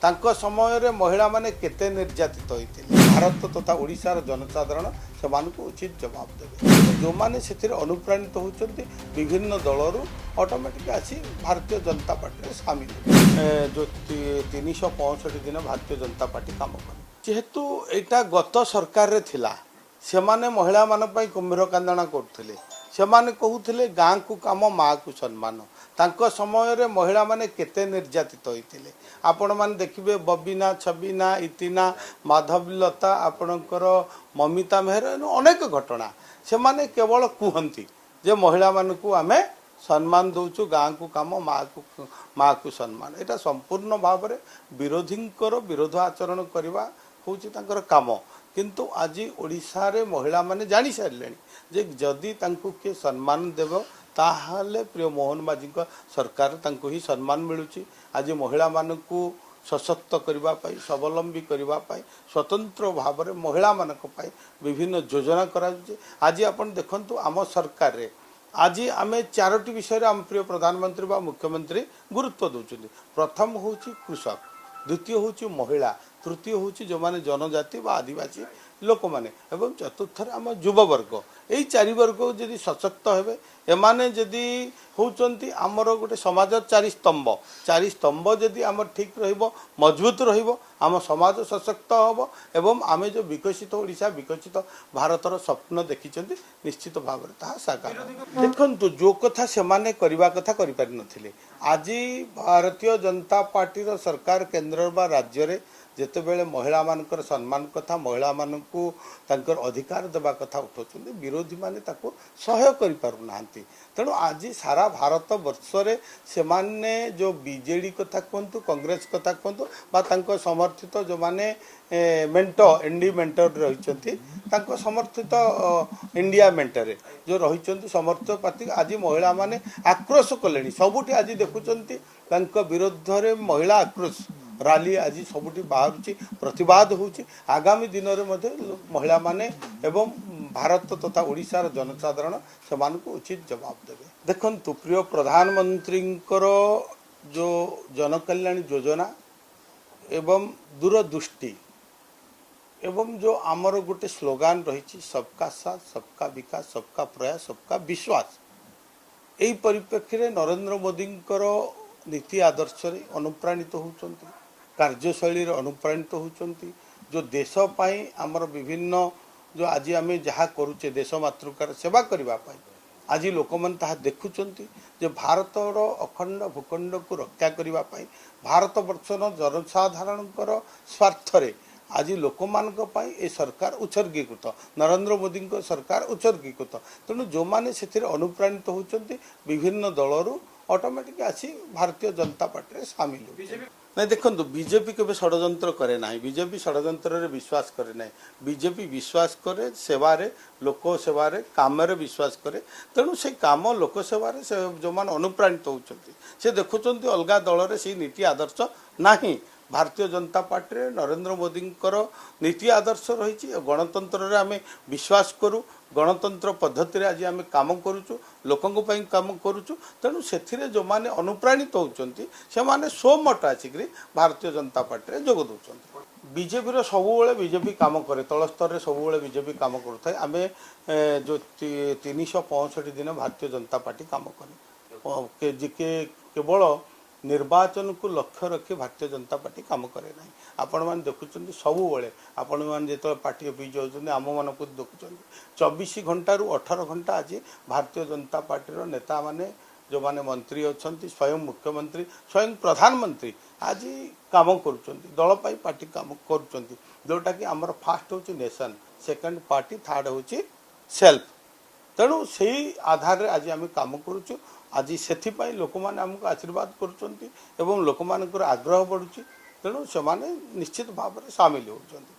तांको समय रे महिला माने केते निर्यातित होते भारत तथा ओडिशार जनसाधारण से उचित जवाब देवे जो मैंने से अनुप्राणित होती विभिन्न दलर ऑटोमेटिक आसी भारतीय जनता पार्टी सामिल जो 365 दिन भारतीय जनता पार्टी काम कर जेहेतु यहाँ गत सरकार रे थिला से माने महिला मान कुम्भीर कांदना करते सेमाने कहूले गाँ को काम माँ को सम्मान तांको समय रे महिला माने केते निर्यातित होते आपण मैंने देखिए बबीना छबीना इतिना माधवीलता आपणकर ममिता मेहर अनेक घटना से माने केवल कहती जे महिला मानू आमे सम्मान दौचु गाँ को काम माँ को सम्मान यहाँ संपूर्ण भाव में विरोधी विरोध आचरण करवा हूँ काम किंतु आज ओडिशा रे महिला माने जानी सारे जे जदि तांको किए सम्मान देव ताहले प्रिय मोहन माझी सरकार तांको ही सम्मान मिलुची आज महिला मानकू सशक्त करने स्वावलंबी करने स्वतंत्र भाव में महिला मानक विभिन्न योजना करा आज आपण देखंतु आम सरकार रे आज आम चारोटी विषय आम प्रिय प्रधानमंत्री बा मुख्यमंत्री गुरुत्व दौरान प्रथम हूँ कृषक द्वितीय हूँ महिला तृतीय हूँ जो माने जनजाति बा आदिवासी लोक माने एवं चतुर्थ आम युववर्ग यही चारि वर्ग जदि सशक्त हेबे एमाने जदि होउचंती आमर गोटे समाज चारि स्तंभ जदि आम ठीक रहिबो मजबूत रहिबो आम समाज सशक्त हबो एवं आमे जो विकसित ओडिशा विकसित भारतर स्वप्न देखिचंती निश्चित भाव में ताहा साकार देखंतु जो कथा सेमाने करबा कथा करि पारि नथिले आज भारतीय जनता पार्टी सरकार केंद्र बा राज्य रे जेतेबेले महिला मानकर सम्मान कथा महिला मानकू तांकर अधिकार देवा कथा उठाउछन्ती विरोधी माने ताको सहयोग करि पारु नांती तेणु आज सारा भारत वर्ष रे से माने जो बीजेडी कथा कहतु कांग्रेस कथा कहतु बा तांको समर्थित जो माने मेंटो एनडी मेंटर रहिचंती तांको समर्थित इंडिया मेंटर जो रहिचंती समर्थित पार्टी आज महिला माने आक्रोश कलेनी सबुठी आज देखुचंती तांको विरोध रे महिला आक्रोश रैली आज सबुठी बाहर प्रतिवाद होची आगामी दिन में महिला माने एवं भारत तथा ओडिशार जनसाधारण से उचित जवाब देवे देखंतु प्रिय प्रधानमंत्री जो जनकल्याण योजना एवं दूरदृष्टि एवं जो आमर गोटे स्लोगान रही सबका साथ सबका विकास सबका प्रयास सबका विश्वास यही परिप्रेक्षी में नरेंद्र मोदी नीति आदर्श अनुप्राणित होती कार्यशैली अनुप्राणित होती जो देशपाई आमर विभिन्न जो आज आम जहाँ करुचे देश मातृकार सेवा करने आज लोक मैंने देखुंट जे भारतर अखंड भूखंड को रक्षा करने भारत वर्षर जनसाधारण स्वार्थ आज लोक मानी ए सरकार उत्सर्गीकृत नरेंद्र मोदी सरकार उत्सर्गीकृत तेणु जो मैंने से अनुप्राणित होती विभिन्न दलर ऑटोमेटिक आसी भारतीय जनता पार्टी सामिल हो नहीं देखो बीजेपी के षड्यंत्र करे ना बीजेपी षड्यंत्र रे विश्वास करे ना बीजेपी विश्वास करे सेवारे लोक सेवारे काम रे विश्वास करे तेणु से काम लोक सेवारे से जो मान अनुप्राणित होउचंती से देखुचंती अलगा दल रे से नीति आदर्श नाही भारतीय जनता पार्टी रे नरेंद्र मोदी नीति आदर्श रही गणतंत्र रे आमे विश्वास करू गणतंत्र पद्धति रे आज आमे काम करूचु लोकंक पई काम करूचु तेणु से जो माने अनुप्राणित होउचंती से माने सोमठ आसिक भारतीय जनता पार्टी रे जोग दउचंती बीजेपी सबुबले बीजेपी काम करे तल स्तर रे सबुबले बीजेपी काम करूଥାଏ आमे जो 365 दिन भारतीय जनता पार्टी काम करे केवल निर्वाचन को लक्ष्य रखी भारतीय जनता पार्टी काम करे ना आपण मैंने देखुं सबुबले आपण मैंने जो पार्टी ऑफिस जाऊँ आम मान देखुं 24 घंटा रु 18 घंटा आज भारतीय जनता पार्टी नेता माने जो माने मंत्री अच्छा स्वयं मुख्यमंत्री स्वयं प्रधानमंत्री आज काम करुँच दल पार्टी काम करोटा कि आमर फास्ट हूँ नेशन सेकंड पार्टी थर्ड हूँ सेल्फ तेणु से आधार रे आज आम काम करुचु आज से लोक मैंने आमको आशीर्वाद करुँच लोक मान आग्रह बढ़ुची तेणु से निश्चित भाव में सामिल होती।